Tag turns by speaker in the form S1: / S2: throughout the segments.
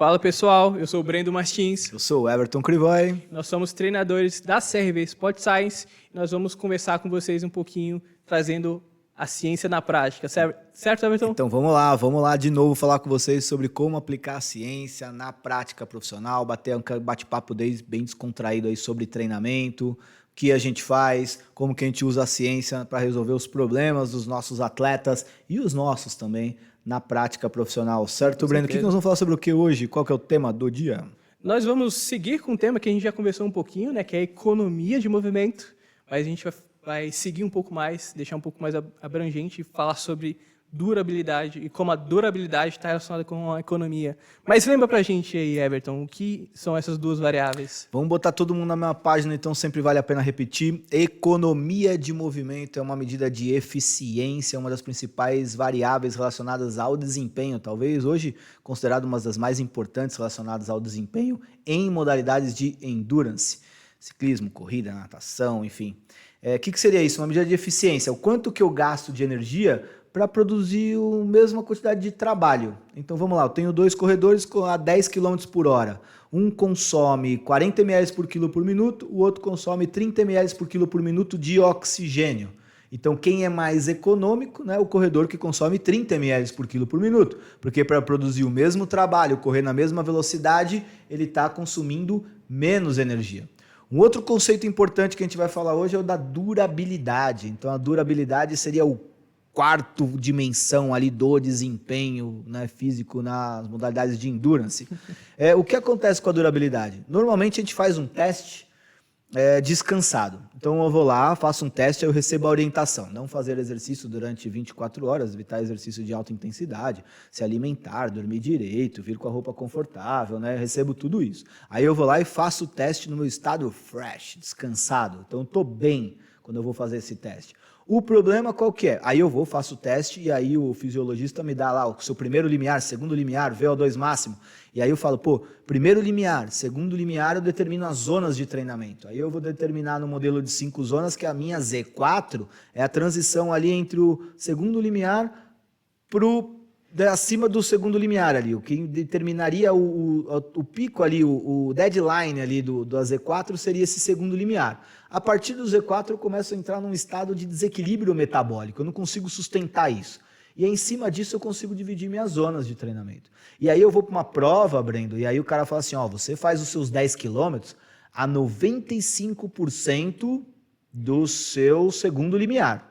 S1: Fala pessoal, eu sou o Brendo Martins,
S2: Eu sou o Everton Crivoy.
S1: nós somos treinadores da CRV Sport Science e nós vamos conversar com vocês um pouquinho, trazendo a ciência na prática, certo Everton?
S2: Então vamos lá de novo falar com vocês sobre como aplicar a ciência na prática profissional, bater um bate-papo bem descontraído aí sobre treinamento, o que a gente faz, como que a gente usa a ciência para resolver os problemas dos nossos atletas e os nossos também na prática profissional, certo, Breno? O que nós vamos falar sobre o que hoje? Qual que é o tema do dia?
S1: Nós vamos seguir com um tema que a gente já conversou um pouquinho, né, que é a economia de movimento, mas a gente vai seguir um pouco mais, deixar um pouco mais abrangente e falar sobre durabilidade e como a durabilidade está relacionada com a economia. Mas lembra pra gente aí, Everton, o que são essas duas variáveis?
S2: Vamos botar todo mundo na mesma página, então sempre vale a pena repetir. Economia de movimento é uma medida de eficiência, uma das principais variáveis relacionadas ao desempenho, talvez hoje considerado uma das mais importantes relacionadas ao desempenho em modalidades de endurance, ciclismo, corrida, natação, enfim. O que seria isso? Uma medida de eficiência, o quanto que eu gasto de energia para produzir a mesma quantidade de trabalho. Então vamos lá, eu tenho dois corredores a 10 km por hora. Um consome 40 ml por quilo por minuto, o outro consome 30 ml por quilo por minuto de oxigênio. Então quem é mais econômico, né, o corredor que consome 30 ml por quilo por minuto. Porque para produzir o mesmo trabalho, correr na mesma velocidade, ele está consumindo menos energia. Um outro conceito importante que a gente vai falar hoje é o da durabilidade. Então a durabilidade seria o quarto dimensão ali do desempenho, né, físico nas modalidades de endurance. O que acontece com a durabilidade? Normalmente a gente faz um teste descansado. Então eu vou lá, faço um teste, eu recebo a orientação. Não fazer exercício durante 24 horas, evitar exercício de alta intensidade, se alimentar, dormir direito, vir com a roupa confortável, né? Eu recebo tudo isso. Aí eu vou lá e faço o teste no meu estado fresh, descansado. Então eu estou bem quando eu vou fazer esse teste. O problema qual que é? Aí eu vou, faço o teste e aí o fisiologista me dá lá o seu primeiro limiar, segundo limiar, VO2 máximo. E aí eu falo, primeiro limiar, segundo limiar, eu determino as zonas de treinamento. Aí eu vou determinar no modelo de 5 zonas que a minha Z4 é a transição ali entre o segundo limiar acima do segundo limiar ali. O que determinaria o pico ali, o deadline ali do Z4 seria esse segundo limiar. A partir do Z4 eu começo a entrar num estado de desequilíbrio metabólico, eu não consigo sustentar isso. E em cima disso eu consigo dividir minhas zonas de treinamento. E aí eu vou para uma prova, Brendo, e aí o cara fala assim, você faz os seus 10 quilômetros a 95% do seu segundo limiar.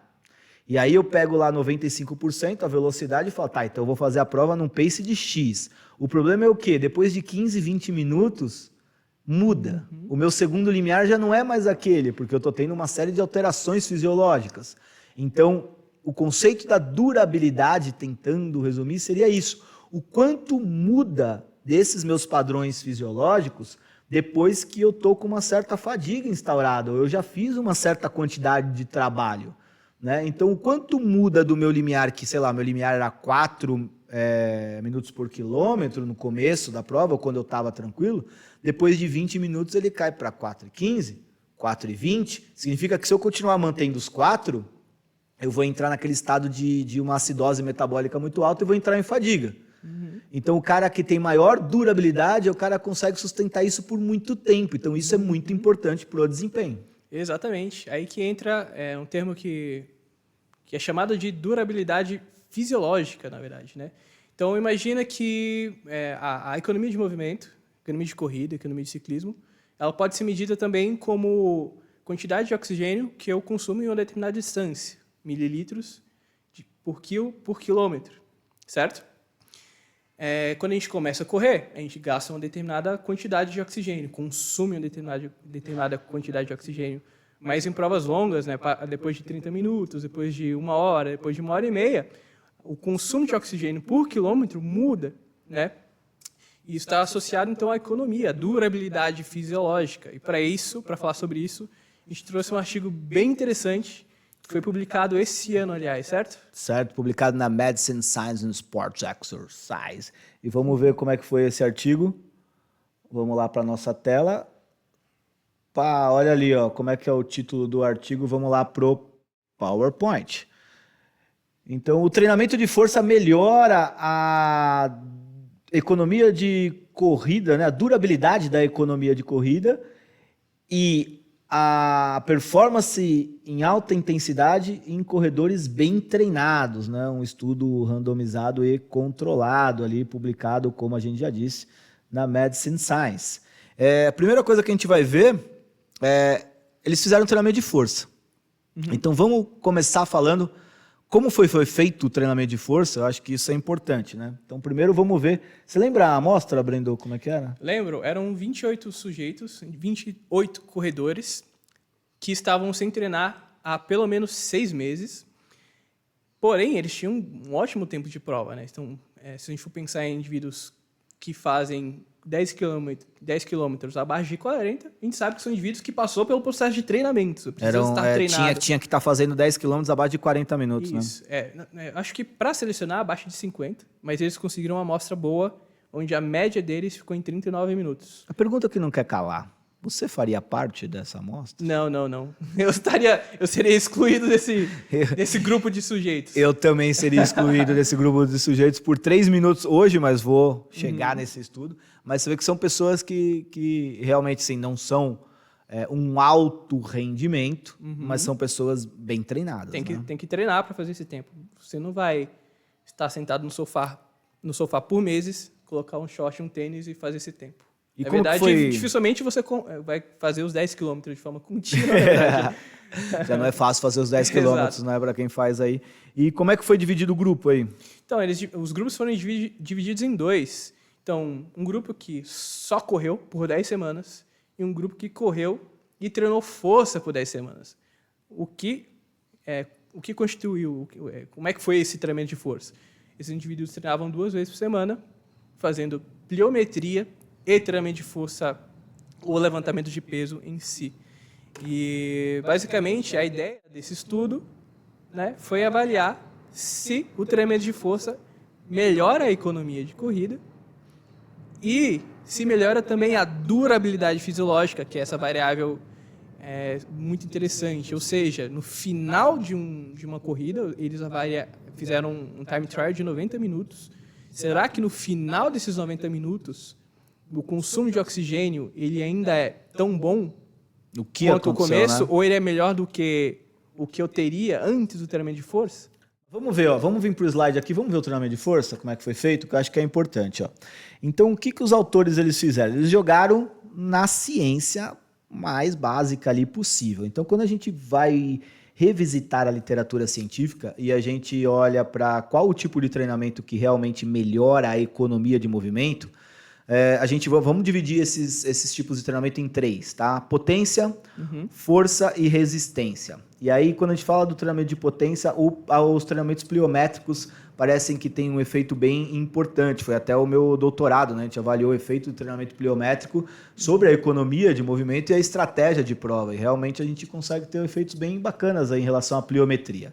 S2: E aí eu pego lá 95% a velocidade e falo, então eu vou fazer a prova num pace de X. O problema é o quê? Depois de 15, 20 minutos, muda. O meu segundo limiar já não é mais aquele, porque eu estou tendo uma série de alterações fisiológicas. Então, o conceito da durabilidade, tentando resumir, seria isso. O quanto muda desses meus padrões fisiológicos depois que eu estou com uma certa fadiga instaurada, ou eu já fiz uma certa quantidade de trabalho. Né? Então, o quanto muda do meu limiar, que, sei lá, meu limiar era 4 minutos por quilômetro no começo da prova, ou quando eu estava tranquilo, depois de 20 minutos ele cai para 4,15, 4,20. Significa que se eu continuar mantendo os 4, eu vou entrar naquele estado de uma acidose metabólica muito alta e vou entrar em fadiga. Então, o cara que tem maior durabilidade, o cara consegue sustentar isso por muito tempo. Então, isso é muito importante para o desempenho.
S1: Exatamente. Aí que entra um termo que é chamado de durabilidade fisiológica, na verdade, né? Então, imagina que a economia de movimento, economia de corrida, economia de ciclismo, ela pode ser medida também como quantidade de oxigênio que eu consumo em uma determinada distância, mililitros por quilômetro, certo? Quando a gente começa a correr, a gente gasta uma determinada quantidade de oxigênio, consome uma determinada quantidade de oxigênio. Mas em provas longas, né, depois de 30 minutos, depois de 1 hora, depois de 1 hora e meia, o consumo de oxigênio por quilômetro muda, né? E isso está associado, então, à economia, à durabilidade fisiológica. E para isso, para falar sobre isso, a gente trouxe um artigo bem interessante, que foi publicado esse ano, aliás, certo?
S2: Certo, publicado na Medicine, Science and Sports Exercise. E vamos ver como é que foi esse artigo. Vamos lá para a nossa tela. Olha ali, como é que é o título do artigo. Vamos lá pro PowerPoint. Então, o treinamento de força melhora economia de corrida, né? A durabilidade da economia de corrida e a performance em alta intensidade em corredores bem treinados, né? Um estudo randomizado e controlado ali, publicado, como a gente já disse, na Medicine Science. A primeira coisa que a gente vai ver eles fizeram um treinamento de força. Então vamos começar falando como foi feito o treinamento de força. Eu acho que isso é importante, né? Então primeiro vamos ver. Você lembra a amostra, Brendo, como é que era?
S1: Lembro, eram 28 sujeitos, 28 corredores que estavam sem treinar há pelo menos 6 meses. Porém, eles tinham um ótimo tempo de prova, né? Então, se a gente for pensar em indivíduos que fazem 10 quilômetros abaixo de 40, a gente sabe que são indivíduos que passou pelo processo de treinamento.
S2: Tinha que estar fazendo 10 quilômetros abaixo de 40 minutos,
S1: isso,
S2: né?
S1: Acho que para selecionar, abaixo de 50, mas eles conseguiram uma amostra boa, onde a média deles ficou em 39 minutos.
S2: A pergunta que não quer calar, você faria parte dessa amostra?
S1: Não. Eu seria excluído desse grupo de sujeitos.
S2: Eu também seria excluído desse grupo de sujeitos por 3 minutos hoje, mas vou chegar nesse estudo. Mas você vê que são pessoas que realmente sim, não são um alto rendimento, mas são pessoas bem treinadas.
S1: Tem que treinar para fazer esse tempo. Você não vai estar sentado no sofá por meses, colocar um short, um tênis e fazer esse tempo.
S2: E
S1: na
S2: como
S1: verdade,
S2: foi...
S1: dificilmente você vai fazer os 10 quilômetros de forma contínua, na verdade.
S2: Já não é fácil fazer os 10 quilômetros, né, para quem faz aí. E como é que foi dividido o grupo aí?
S1: Então, os grupos foram divididos em 2. Então, um grupo que só correu por 10 semanas e um grupo que correu e treinou força por 10 semanas. O que constituiu, como é que foi esse treinamento de força? Esses indivíduos treinavam 2 vezes por semana, fazendo pliometria e treinamento de força ou levantamento de peso em si. E, basicamente, a ideia desse estudo, né, foi avaliar se o treinamento de força melhora a economia de corrida e se melhora também a durabilidade fisiológica, que é essa variável muito interessante. Ou seja, no final de uma corrida, eles fizeram um time trial de 90 minutos. Será que no final desses 90 minutos, o consumo de oxigênio ele ainda é tão bom quanto o começo, né? Ou ele é melhor do que o que eu teria antes do treinamento de força?
S2: Vamos ver, vamos vir para o slide aqui, vamos ver o treinamento de força, como é que foi feito, que eu acho que é importante. Então, o que os autores eles fizeram? Eles jogaram na ciência mais básica ali possível. Então, quando a gente vai revisitar a literatura científica e a gente olha para qual o tipo de treinamento que realmente melhora a economia de movimento, vamos dividir esses tipos de treinamento em 3, tá? Potência, força e resistência. E aí, quando a gente fala do treinamento de potência, os treinamentos pliométricos parecem que têm um efeito bem importante. Foi até o meu doutorado, né? A gente avaliou o efeito do treinamento pliométrico sobre a economia de movimento e a estratégia de prova. E realmente a gente consegue ter efeitos bem bacanas aí em relação à pliometria.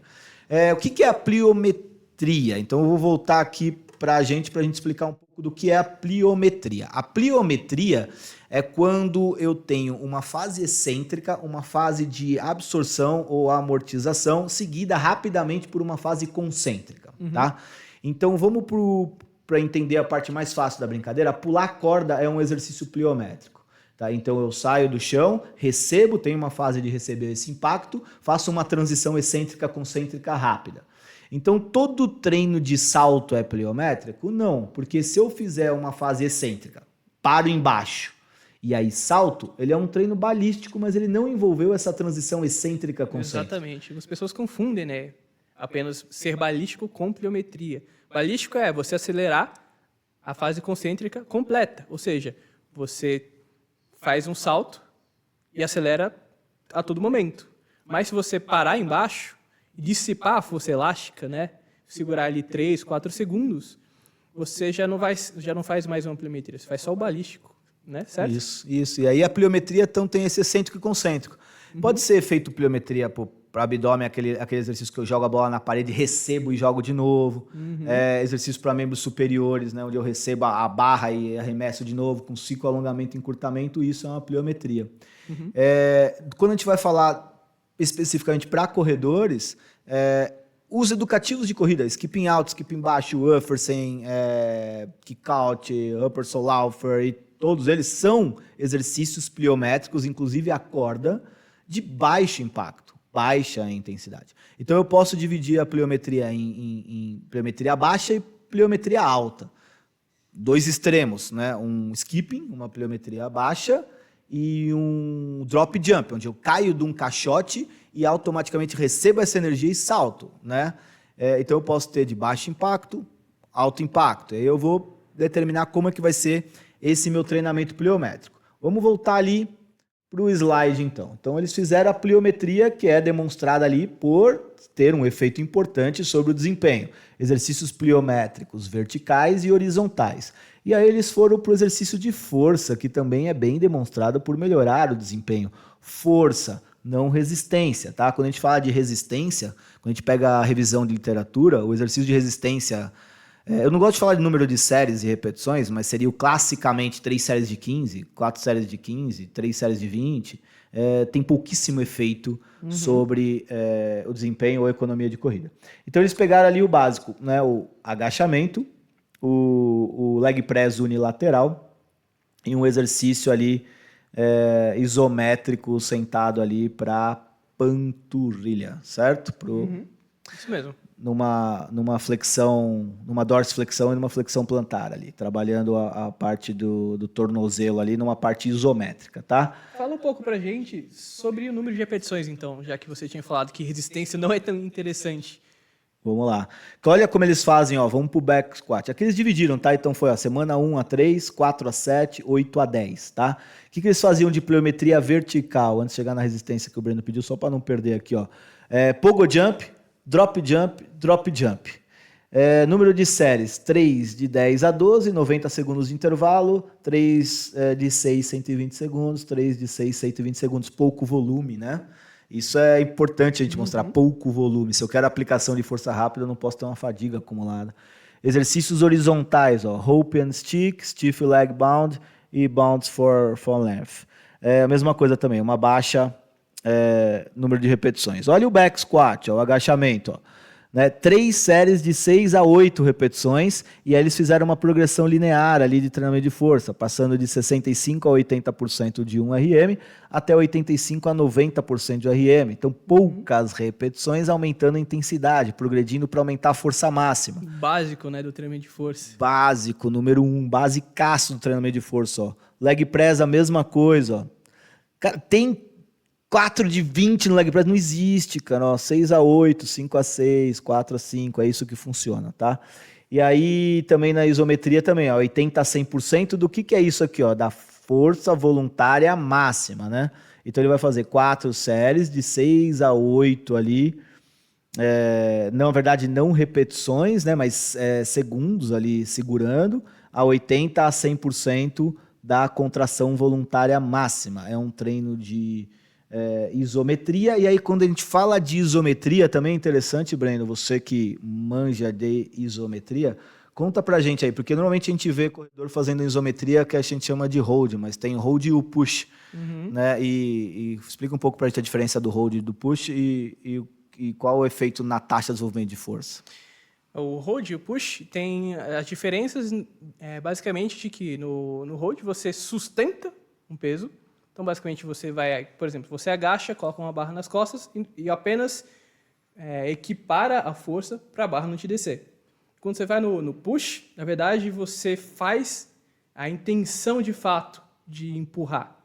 S2: O que é a pliometria? Então, eu vou voltar aqui para a gente explicar um pouco do que é a pliometria. A pliometria é quando eu tenho uma fase excêntrica, uma fase de absorção ou amortização, seguida rapidamente por uma fase concêntrica, tá? Então vamos para entender a parte mais fácil da brincadeira. Pular corda é um exercício pliométrico. Tá? Então eu saio do chão, tenho uma fase de receber esse impacto, faço uma transição excêntrica concêntrica rápida. Então, todo treino de salto é pliométrico? Não, porque se eu fizer uma fase excêntrica, paro embaixo e aí salto, ele é um treino balístico, mas ele não envolveu essa transição excêntrica concêntrica.
S1: Exatamente. As pessoas confundem, né? Apenas ser balístico com pliometria. Balístico é você acelerar a fase concêntrica completa, ou seja, você faz um salto e acelera a todo momento. Mas se você parar embaixo, dissipar a força elástica, né? Segurar ali 3, 4 segundos, você já não faz mais uma pliometria, você faz só o balístico, né? Certo?
S2: Isso. E aí a pliometria então tem esse excêntrico e concêntrico. Pode ser feito pliometria para abdômen, aquele exercício que eu jogo a bola na parede, recebo e jogo de novo. Exercício para membros superiores, né? Onde eu recebo a barra e arremesso de novo, com ciclo, alongamento e encurtamento, isso é uma pliometria. Quando a gente vai falar especificamente para corredores, os educativos de corrida, skipping alto, skipping baixo, Uffersen, kick-out, upper Solaufer, e todos eles são exercícios pliométricos, inclusive a corda, de baixo impacto, baixa intensidade. Então eu posso dividir a pliometria em pliometria baixa e pliometria alta. Dois extremos, né? Um skipping, uma pliometria baixa, e um drop jump, onde eu caio de um caixote e automaticamente recebo essa energia e salto, né? Então eu posso ter de baixo impacto, alto impacto. Aí eu vou determinar como é que vai ser esse meu treinamento pliométrico. Vamos voltar ali para o slide, então. Então eles fizeram a pliometria, que é demonstrada ali por ter um efeito importante sobre o desempenho. Exercícios pliométricos verticais e horizontais. E aí eles foram para o exercício de força, que também é bem demonstrado por melhorar o desempenho. Força, não resistência, tá? Quando a gente fala de resistência, quando a gente pega a revisão de literatura, o exercício de resistência, eu não gosto de falar de número de séries e repetições, mas seria classicamente 3 séries de 15, 4 séries de 15, 3 séries de 20, tem pouquíssimo efeito sobre o desempenho ou a economia de corrida. Então eles pegaram ali o básico, né? O agachamento, o leg press unilateral e um exercício ali isométrico sentado ali para panturrilha, certo?
S1: Isso mesmo.
S2: Numa flexão, numa dorsiflexão e numa flexão plantar ali, trabalhando a parte do tornozelo ali numa parte isométrica, tá?
S1: Fala um pouco pra gente sobre o número de repetições, então, já que você tinha falado que resistência não é tão interessante.
S2: Vamos lá. Então, olha como eles fazem, ó. Vamos pro back squat. Aqui eles dividiram, tá? Então foi, ó, semana 1 a 3, 4 a 7, 8 a 10, tá? O que eles faziam de pliometria vertical antes de chegar na resistência que o Breno pediu, só para não perder aqui, ó. Pogo jump, drop jump, drop jump. Número de séries, 3 de 10 a 12, 90 segundos de intervalo, 3 de 6, 120 segundos, 3 de 6, 120 segundos, pouco volume, né? Isso é importante a gente mostrar, pouco volume. Se eu quero aplicação de força rápida, eu não posso ter uma fadiga acumulada. Exercícios horizontais, ó, rope and stick, stiff leg bound e bounds for length. A mesma coisa também, uma baixa número de repetições. Olha o back squat, ó, o agachamento, ó. Né, 3 séries de 6 a 8 repetições, e aí eles fizeram uma progressão linear ali de treinamento de força, passando de 65% a 80% de 1 RM até 85% a 90% de RM. Então, poucas repetições aumentando a intensidade, progredindo para aumentar a força máxima.
S1: Básico, né, do treinamento de força.
S2: Básico, número 1, basicaço do treinamento de força. Ó. Leg press, a mesma coisa. Ó. Cara, tem 4 de 20 no leg press, não existe, cara. Ó, 6 a 8, 5 a 6, 4 a 5, é isso que funciona, tá? E aí, também na isometria, também, ó, 80 a 100% do que é isso aqui, ó? Da força voluntária máxima, né? Então, ele vai fazer 4 séries de 6 a 8 ali. Na verdade, não repetições, né? Mas segundos ali segurando, a 80 a 100% da contração voluntária máxima. É um treino de isometria. E aí, quando a gente fala de isometria, também é interessante, Breno, você que manja de isometria, conta pra gente aí, porque normalmente a gente vê corredor fazendo isometria que a gente chama de hold, mas tem hold e o push, né? E explica um pouco pra gente a diferença do hold e do push e qual o efeito na taxa de desenvolvimento de força.
S1: O hold e o push tem as diferenças, basicamente, de que no hold você sustenta um peso. Então, basicamente, você vai, por exemplo, você agacha, coloca uma barra nas costas e apenas equipara a força para a barra não te descer. Quando você vai no push, na verdade, você faz a intenção de fato de empurrar.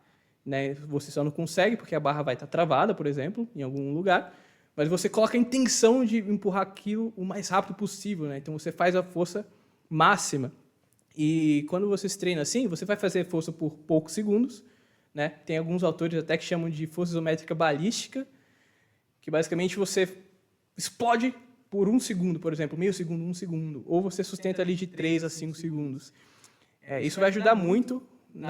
S1: Né? Você só não consegue porque a barra vai estar travada, por exemplo, em algum lugar, mas você coloca a intenção de empurrar aquilo o mais rápido possível. Né? Então, você faz a força máxima. E quando você se treina assim, você vai fazer força por poucos segundos. Né? Tem alguns autores até que chamam de força isométrica balística, que basicamente você explode por 1 segundo, por exemplo, meio segundo, 1 segundo, ou você sustenta ali de 3 a 5 segundos. Isso vai ajudar muito em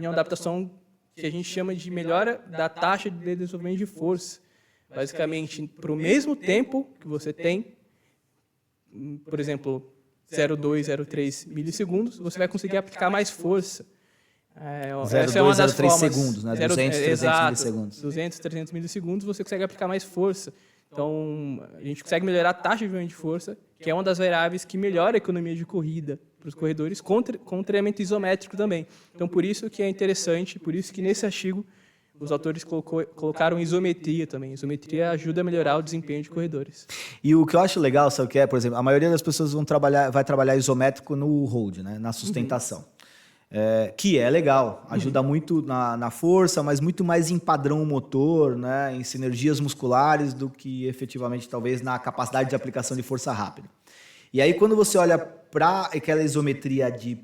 S1: uma adaptação que a gente chama de melhora da taxa de desenvolvimento de força. Basicamente, para o mesmo tempo que você tem, por exemplo, 0,2, 0,3 milissegundos, você vai conseguir aplicar mais força.
S2: 0,2, 0,3 segundos, né? 200, 300 milissegundos.
S1: 200, 300 milissegundos, você consegue aplicar mais força. Então, a gente consegue melhorar a taxa de desenvolvimento de força, que é uma das variáveis que melhora a economia de corrida para os corredores, com um treinamento isométrico também. Então, por isso que é interessante, por isso que nesse artigo os autores colocaram isometria também. Isometria ajuda a melhorar o desempenho de corredores.
S2: E o que eu acho legal, sabe o que é? Por exemplo, a maioria das pessoas vai trabalhar isométrico no hold, né? Na sustentação. Que é legal, ajuda muito na força, mas muito mais em padrão motor, né? Em sinergias musculares do que efetivamente, talvez, na capacidade de aplicação de força rápida. E aí, quando você olha para aquela isometria de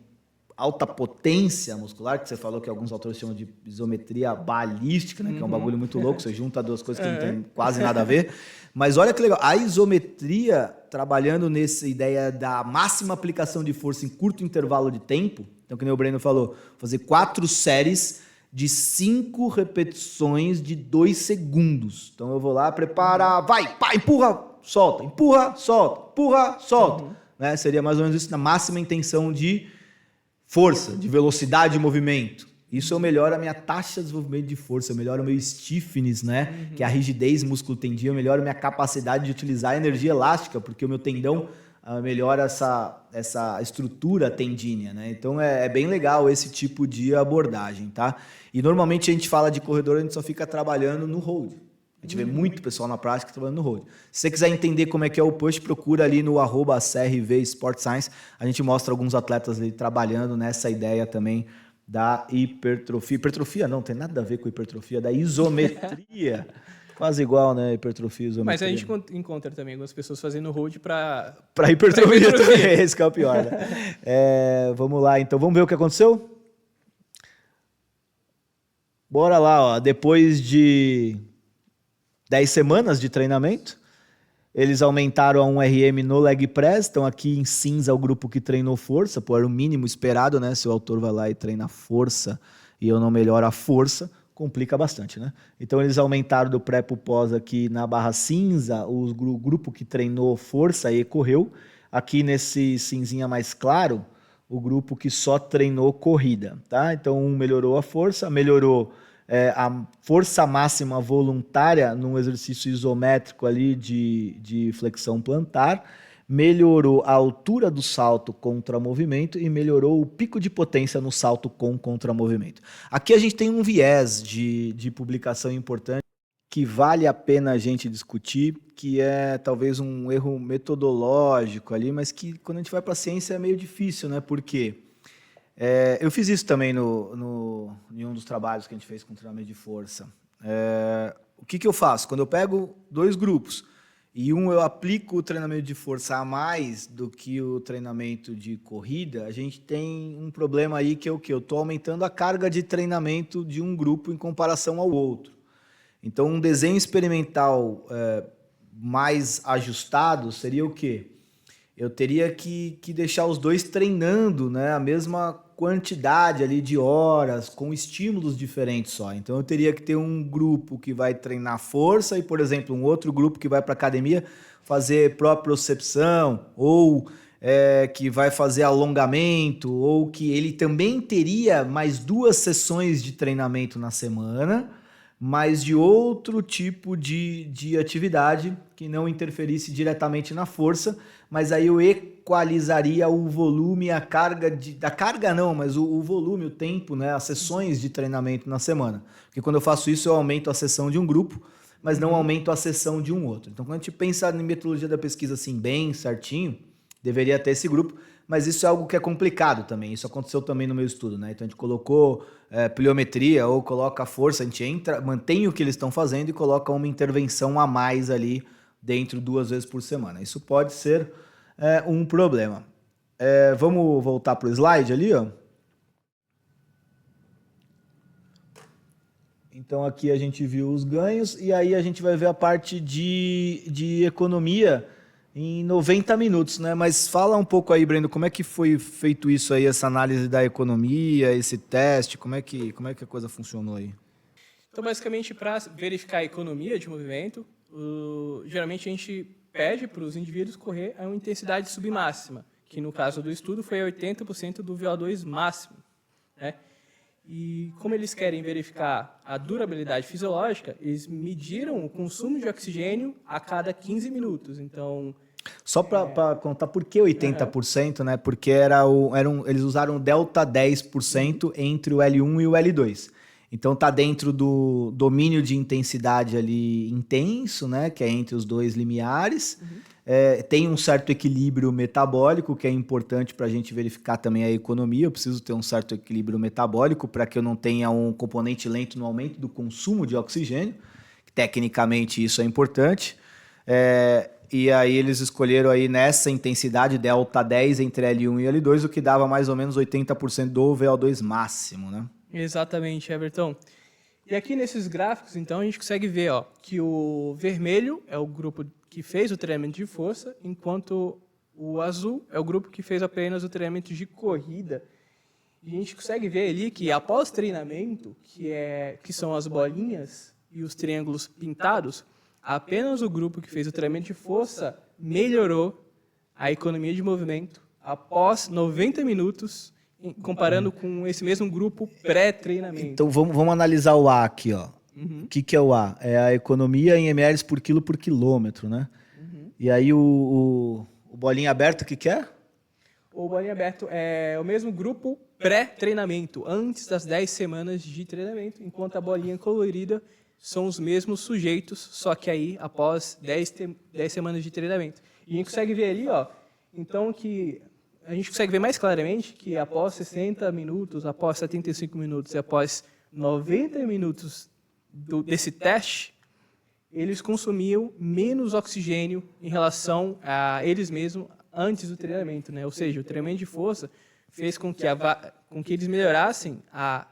S2: alta potência muscular, que você falou que alguns autores chamam de isometria balística, né? Que é um bagulho muito louco, você junta duas coisas que não tem quase nada a ver. Mas olha que legal, a isometria, trabalhando nessa ideia da máxima aplicação de força em curto intervalo de tempo, então, que nem o Breno falou, fazer 4 séries de 5 repetições de 2 segundos. Então, eu vou lá, preparar, vai, pá, empurra, solta, empurra, solta, empurra, solta. Né? Seria mais ou menos isso na máxima intenção de força, de velocidade de movimento. Isso eu melhoro a minha taxa de desenvolvimento de força, eu melhoro o meu stiffness, né? Que é a rigidez músculo-tendinho, eu melhoro a minha capacidade de utilizar a energia elástica, porque o meu tendão melhora essa estrutura tendínea, né? Então é bem legal esse tipo de abordagem, tá? E normalmente a gente fala de corredor, a gente só fica trabalhando no hold. A gente vê muito pessoal na prática trabalhando no hold. Se você quiser entender como é que é o push, procura ali no @CRV Sport Science. A gente mostra alguns atletas ali trabalhando nessa ideia também da hipertrofia. Hipertrofia não, tem nada a ver com hipertrofia, da isometria. Quase igual, né? Hipertrofia e isometria.
S1: Mas a gente encontra também algumas pessoas fazendo hold para
S2: hipertrofia também. Esse que é o pior, né? Vamos lá, então. Vamos ver o que aconteceu? Bora lá, ó. Depois de 10 semanas de treinamento, eles aumentaram a 1 RM no leg press. Então aqui em cinza o grupo que treinou força, era o mínimo esperado, né? Se o autor vai lá e treina força e eu não melhoro a força, complica bastante, né? Então eles aumentaram do pré para o pós aqui na barra cinza, o grupo que treinou força e correu. Aqui nesse cinzinha mais claro, o grupo que só treinou corrida, tá? Então um melhorou a força, melhorou a força máxima voluntária num exercício isométrico ali de flexão plantar, melhorou a altura do salto contra movimento e melhorou o pico de potência no salto com contra movimento. Aqui a gente tem um viés de publicação importante que vale a pena a gente discutir, que é talvez um erro metodológico ali, mas que quando a gente vai para a ciência é meio difícil, né? Por quê? Eu fiz isso também em um dos trabalhos que a gente fez com treinamento de força. O que eu faço? Quando eu pego 2 grupos e eu aplico o treinamento de força a mais do que o treinamento de corrida, a gente tem um problema aí que é o quê? Eu estou aumentando a carga de treinamento de um grupo em comparação ao outro. Então, um desenho experimental mais ajustado seria o quê? Eu teria que deixar os 2 treinando, né, a mesma quantidade ali de horas, com estímulos diferentes só. Então eu teria que ter um grupo que vai treinar força e, por exemplo, um outro grupo que vai para academia fazer propriocepção, ou que vai fazer alongamento, ou que ele também teria mais 2 sessões de treinamento na semana, mas de outro tipo de atividade que não interferisse diretamente na força, mas aí eu equalizaria o volume, a carga da carga não, mas o volume, o tempo, né, as sessões de treinamento na semana. Porque quando eu faço isso, eu aumento a sessão de um grupo, mas não aumento a sessão de um outro. Então, quando a gente pensa na metodologia da pesquisa assim, bem certinho, deveria ter esse grupo, mas isso é algo que é complicado também. Isso aconteceu também no meu estudo, né? Então a gente colocou pliometria ou coloca força, a gente mantém o que eles estão fazendo e coloca uma intervenção a mais ali dentro 2 vezes por semana. Isso pode ser um problema. Vamos voltar para o slide ali, ó. Então aqui a gente viu os ganhos e aí a gente vai ver a parte de economia em 90 minutos, né? Mas fala um pouco aí, Breno, como é que foi feito isso aí, essa análise da economia, esse teste, como é que a coisa funcionou aí?
S1: Então, basicamente, para verificar a economia de movimento, geralmente a gente pede para os indivíduos correr a uma intensidade submáxima, que no caso do estudo foi 80% do VO2 máximo, né? E como eles querem verificar a durabilidade fisiológica, eles mediram o consumo de oxigênio a cada 15 minutos. Então,
S2: Só para contar por que 80%, né? Porque eles usaram o delta 10% entre o L1 e o L2. Então tá dentro do domínio de intensidade ali intenso, né? Que é entre os dois limiares. Tem um certo equilíbrio metabólico, que é importante para a gente verificar também a economia. Eu preciso ter um certo equilíbrio metabólico para que eu não tenha um componente lento no aumento do consumo de oxigênio. Tecnicamente isso é importante. E aí eles escolheram aí nessa intensidade delta 10 entre L1 e L2, o que dava mais ou menos 80% do VO2 máximo, né?
S1: exatamente, Everton. E aqui nesses gráficos, então, a gente consegue ver que o vermelho é o grupo que fez o treinamento de força, enquanto o azul é o grupo que fez apenas o treinamento de corrida. E a gente consegue ver ali que após treinamento, que são as bolinhas e os triângulos pintados, apenas o grupo que fez o treinamento de força melhorou a economia de movimento após 90 minutos, comparando com esse mesmo grupo pré-treinamento.
S2: Então vamos analisar o A aqui, ó. O que é o A? É a economia em ml por quilo por quilômetro, né? E aí o bolinha aberto, o que é?
S1: O bolinha aberto é o mesmo grupo pré-treinamento, antes das 10 semanas de treinamento, enquanto a bolinha colorida são os mesmos sujeitos, só que aí após 10 semanas de treinamento. E a gente consegue ver ali, então que a gente consegue ver mais claramente que após 60 minutos, após 75 minutos e após 90 minutos desse teste, eles consumiam menos oxigênio em relação a eles mesmos antes do treinamento, né? Ou seja, o treinamento de força fez com que eles melhorassem a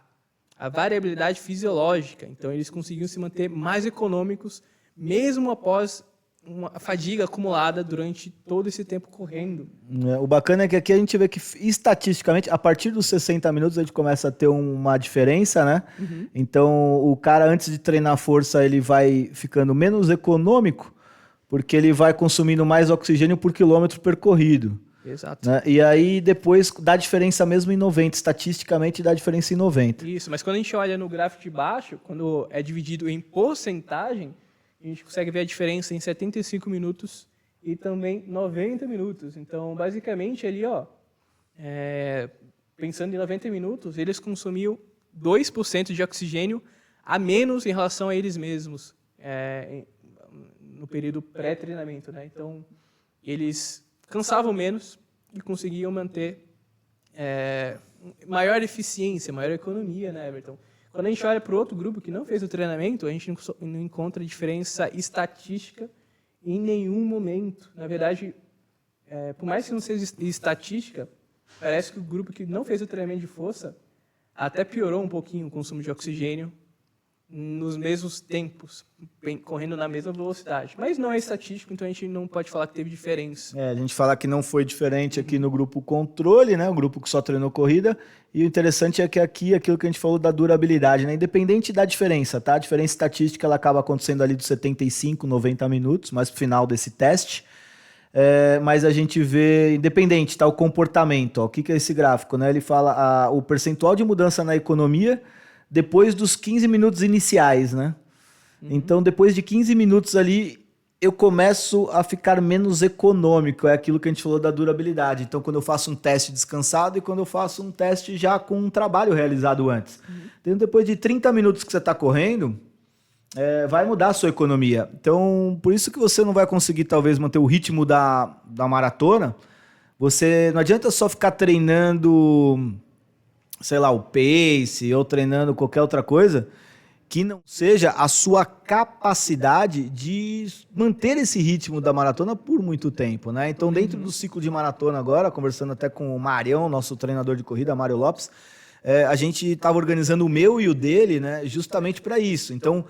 S1: variabilidade fisiológica. Então, eles conseguiam se manter mais econômicos, mesmo após uma fadiga acumulada durante todo esse tempo correndo.
S2: O bacana é que aqui a gente vê que, estatisticamente, a partir dos 60 minutos, a gente começa a ter uma diferença, né? Então, o cara, antes de treinar força, ele vai ficando menos econômico, porque ele vai consumindo mais oxigênio por quilômetro percorrido.
S1: Exato.
S2: Né? E aí, depois, dá diferença mesmo em 90. Estatisticamente, dá diferença em 90.
S1: Isso, mas quando a gente olha no gráfico de baixo, quando é dividido em porcentagem, a gente consegue ver a diferença em 75 minutos e também 90 minutos. Então, basicamente, ali, pensando em 90 minutos, eles consumiam 2% de oxigênio a menos em relação a eles mesmos no período pré-treinamento, né? Então, eles cansavam menos e conseguiam manter maior eficiência, maior economia, né, Everton? Quando a gente olha para o outro grupo que não fez o treinamento, a gente não encontra diferença estatística em nenhum momento. Na verdade, por mais que não seja estatística, parece que o grupo que não fez o treinamento de força até piorou um pouquinho o consumo de oxigênio nos mesmos tempos, correndo na mesma velocidade. Mas não é estatístico, então a gente não pode falar que teve diferença.
S2: A gente fala que não foi diferente aqui no grupo controle, né? O grupo que só treinou corrida. E o interessante é que aqui, aquilo que a gente falou da durabilidade, né? Independente da diferença, tá? A diferença estatística ela acaba acontecendo ali dos 75, 90 minutos, mais pro final desse teste. Mas a gente vê, independente, tá? O comportamento, ó. O que é esse gráfico, né? Ele fala o percentual de mudança na economia depois dos 15 minutos iniciais, né? Então, depois de 15 minutos ali, eu começo a ficar menos econômico. É aquilo que a gente falou da durabilidade. Então, quando eu faço um teste descansado e quando eu faço um teste já com um trabalho realizado antes. Então, depois de 30 minutos que você está correndo, vai mudar a sua economia. Então, por isso que você não vai conseguir, talvez, manter o ritmo da maratona. Você não adianta só ficar treinando, sei lá, o pace ou treinando qualquer outra coisa que não seja a sua capacidade de manter esse ritmo da maratona por muito tempo, né? Então, dentro do ciclo de maratona agora, conversando até com o Marião, nosso treinador de corrida, Mário Lopes, a gente estava organizando o meu e o dele, né, justamente para isso. Então,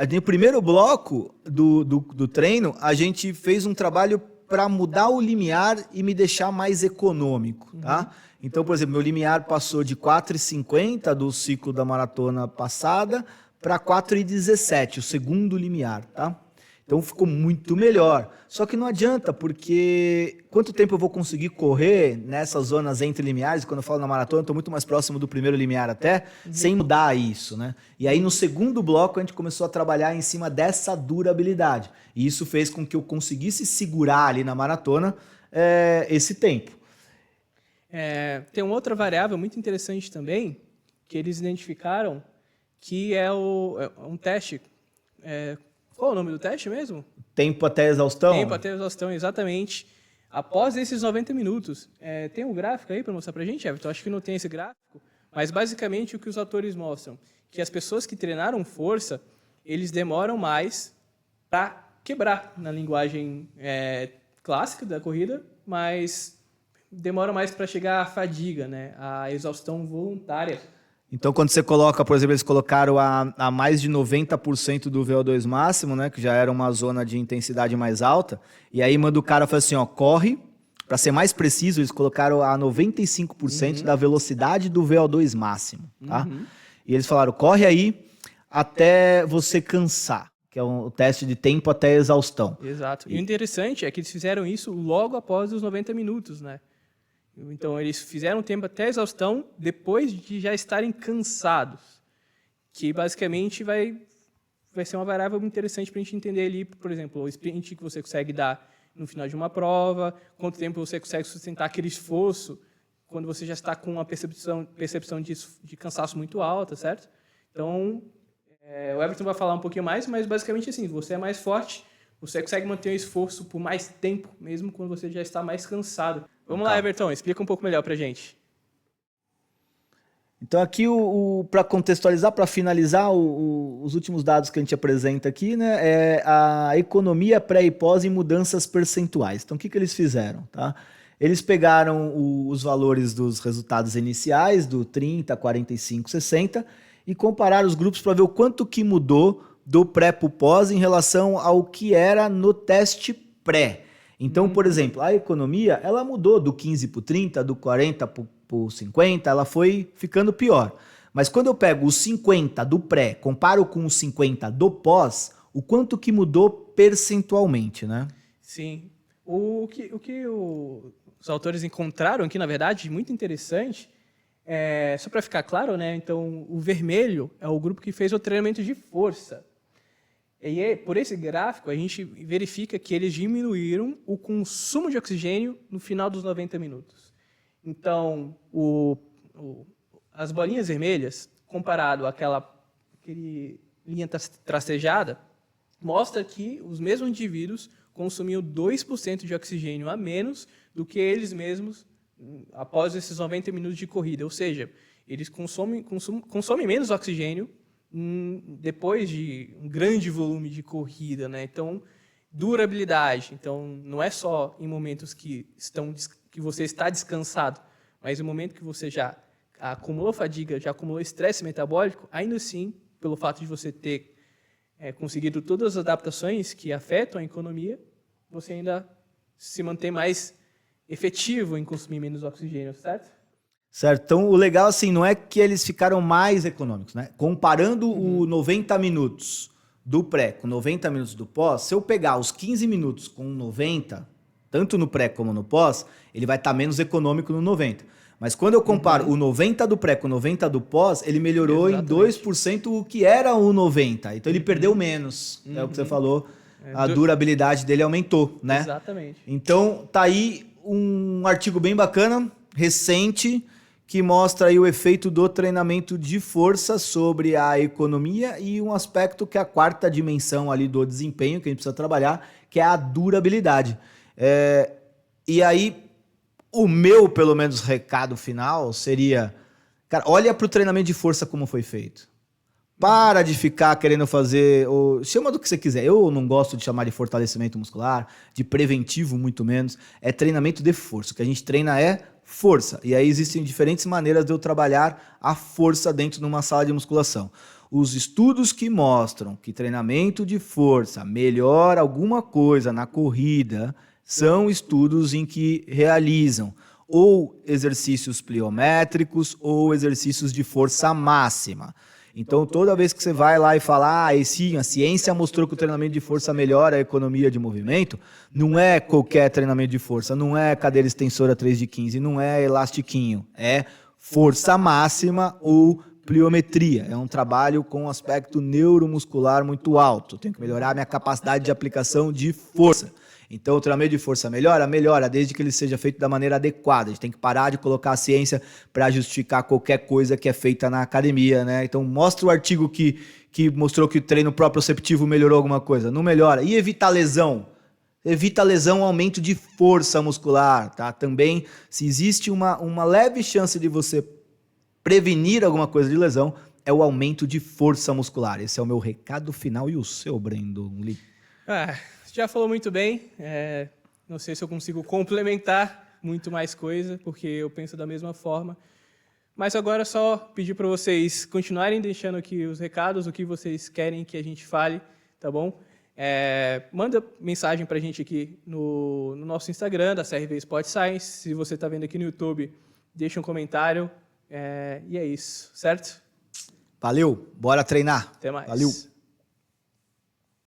S2: no primeiro bloco do treino, a gente fez um trabalho para mudar o limiar e me deixar mais econômico, tá? Então, por exemplo, meu limiar passou de 4,50 do ciclo da maratona passada para 4,17, o segundo limiar, tá? Então ficou muito melhor. Só que não adianta, porque quanto tempo eu vou conseguir correr nessas zonas entre limiares? Quando eu falo na maratona, eu estou muito mais próximo do primeiro limiar até, sem mudar isso, né? E aí no segundo bloco a gente começou a trabalhar em cima dessa durabilidade. E isso fez com que eu conseguisse segurar ali na maratona esse tempo.
S1: Tem uma outra variável muito interessante também, que eles identificaram, que é um teste. Qual é o nome do teste mesmo?
S2: Tempo até exaustão?
S1: Tempo até exaustão, exatamente. Após esses 90 minutos. Tem um gráfico aí para mostrar para a gente, Everton? Acho que não tem esse gráfico, mas basicamente o que os autores mostram, que as pessoas que treinaram força, eles demoram mais para quebrar, na linguagem clássica da corrida, mas demora mais para chegar à fadiga, né? À exaustão voluntária.
S2: Então, quando você coloca, por exemplo, eles colocaram a mais de 90% do VO2 máximo, né, que já era uma zona de intensidade mais alta, e aí manda o cara falar assim, ó, corre, para ser mais preciso, eles colocaram a 95% da velocidade do VO2 máximo, tá? E eles falaram, corre aí até você cansar, que é o teste de tempo até exaustão.
S1: Exato. E o interessante é que eles fizeram isso logo após os 90 minutos, né? Então, eles fizeram tempo até exaustão depois de já estarem cansados, que basicamente vai ser uma variável muito interessante para a gente entender ali, por exemplo, o sprint que você consegue dar no final de uma prova, quanto tempo você consegue sustentar aquele esforço quando você já está com uma percepção de cansaço muito alta, certo? Então, o Everton vai falar um pouquinho mais, mas basicamente assim, você é mais forte, você consegue manter o esforço por mais tempo, mesmo quando você já está mais cansado. Vamos lá, Everton, explica um pouco melhor pra gente.
S2: Então aqui, para contextualizar, para finalizar, os últimos dados que a gente apresenta aqui, né, é a economia pré e pós em mudanças percentuais. Então o que eles fizeram? Tá? Eles pegaram os valores dos resultados iniciais, do 30, 45, 60, e compararam os grupos para ver o quanto que mudou do pré para o pós em relação ao que era no teste pré. Então, por exemplo, a economia, ela mudou do 15 para o 30, do 40 para o 50, ela foi ficando pior. Mas quando eu pego os 50 do pré, comparo com os 50 do pós, o quanto que mudou percentualmente, né?
S1: Sim. O que os autores encontraram aqui, na verdade, muito interessante, só para ficar claro, né? Então, o vermelho é o grupo que fez o treinamento de força. E por esse gráfico, a gente verifica que eles diminuíram o consumo de oxigênio no final dos 90 minutos. Então, as bolinhas vermelhas, comparado àquele linha tracejada, mostra que os mesmos indivíduos consumiam 2% de oxigênio a menos do que eles mesmos após esses 90 minutos de corrida. Ou seja, eles consomem menos oxigênio depois de um grande volume de corrida, né? Então, durabilidade. Então, não é só em momentos que você está descansado, mas no momento que você já acumulou fadiga, já acumulou estresse metabólico, ainda assim, pelo fato de você ter conseguido todas as adaptações que afetam a economia, você ainda se mantém mais efetivo em consumir menos oxigênio, certo?
S2: Certo, então o legal assim, não é que eles ficaram mais econômicos, né? Comparando o 90 minutos do pré com 90 minutos do pós, se eu pegar os 15 minutos com 90, tanto no pré como no pós, ele vai estar menos econômico no 90. Mas quando eu comparo o 90 do pré com o 90 do pós, ele melhorou em 2% o que era o 90. Então ele perdeu menos, é o que você falou, a durabilidade dele aumentou, né?
S1: Exatamente.
S2: Então tá aí um artigo bem bacana, recente, que mostra aí o efeito do treinamento de força sobre a economia e um aspecto que é a quarta dimensão ali do desempenho que a gente precisa trabalhar, que é a durabilidade. E aí, o meu, pelo menos, recado final seria, cara, olha para o treinamento de força como foi feito. Para de ficar querendo fazer, chama do que você quiser. Eu não gosto de chamar de fortalecimento muscular, de preventivo muito menos. É treinamento de força. O que a gente treina é força. E aí existem diferentes maneiras de eu trabalhar a força dentro de uma sala de musculação. Os estudos que mostram que treinamento de força melhora alguma coisa na corrida são estudos em que realizam ou exercícios pliométricos ou exercícios de força máxima. Então, toda vez que você vai lá e fala, sim, a ciência mostrou que o treinamento de força melhora a economia de movimento, não é qualquer treinamento de força, não é cadeira extensora 3 de 15, não é elastiquinho, é força máxima ou pliometria. É um trabalho com um aspecto neuromuscular muito alto. Tenho que melhorar a minha capacidade de aplicação de força. Então, o treinamento de força melhora? Melhora, desde que ele seja feito da maneira adequada. A gente tem que parar de colocar a ciência para justificar qualquer coisa que é feita na academia, né? Então, mostra o artigo que mostrou que o treino proprioceptivo melhorou alguma coisa. Não melhora. E evitar lesão? Evita lesão, aumento de força muscular, tá? Também, se existe uma leve chance de você prevenir alguma coisa de lesão, é o aumento de força muscular. Esse é o meu recado final. E o seu, Brandon Lee?
S1: Já falou muito bem. Não sei se eu consigo complementar muito mais coisa, porque eu penso da mesma forma. Mas agora é só pedir para vocês continuarem deixando aqui os recados, o que vocês querem que a gente fale, tá bom? Manda mensagem para a gente aqui no nosso Instagram, da CRV Sport Science. Se você está vendo aqui no YouTube, deixa um comentário. E é isso, certo?
S2: Valeu, bora treinar.
S1: Até mais.
S2: Valeu.